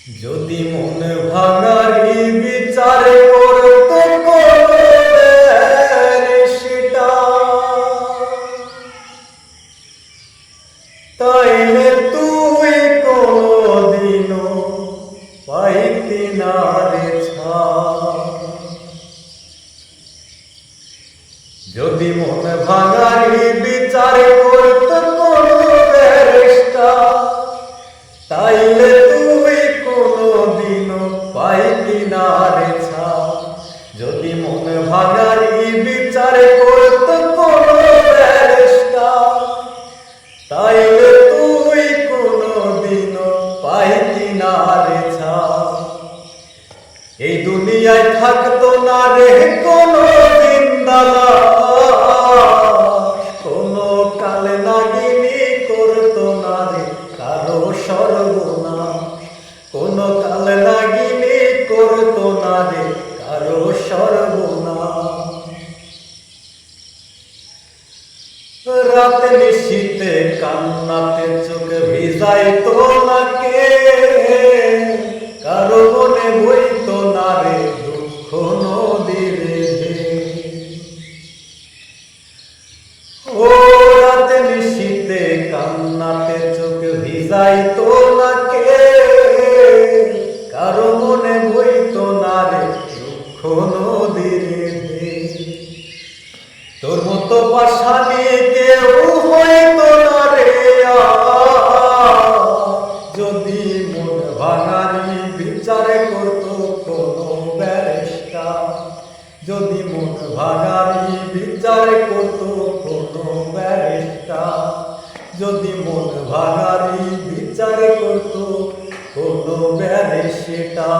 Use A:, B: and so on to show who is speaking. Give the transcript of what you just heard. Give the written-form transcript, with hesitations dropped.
A: যদি মন ভাঙারি বিচার করতে করবে সেটা, তাইলে তুই কোনদিনও পাইতি না রে ছাড়। যদি মন ভাঙারি বিচার করতে করবে সেটা, তাইলে তুই কোনদিনও পাইতি না রে ছাড়। যদি মন ভাঙারি বিচার করতে করবে সেটা, তাইলে তুই কোনদিনও পাইতি না রে ছাড়। এই দুনিয়ায় থাকতো না রে কোনো জিন্দালা, কোনো কালে নাগিনী করতো না রে কারো সর্বনাশ, কোনো কালে নাগিনী করতো না রে কারো সর্বনাশ। রাতে নিশীতে কান্নাতে চোখ ভিজাইতো না কে, কারো মনে বইতো না রে দুঃখ নদীর ঢেউ। ও রাতে নিশীতে কান্নাতে চোখ ভিজাইতো না কে, কারো মনে বইতো না রে দুঃখ নদীর ঢেউ। তোর মতো পাশানি কেউ হইতো না রে যদি মন ভাঙারি বিচার করতো কোনো ব্যারিস্টার। যদি মন ভাঙারি বিচার করতো কোনো ব্যারিস্টার। যদি মন ভাঙারি বিচার করতো কোনো ব্যারিস্টার।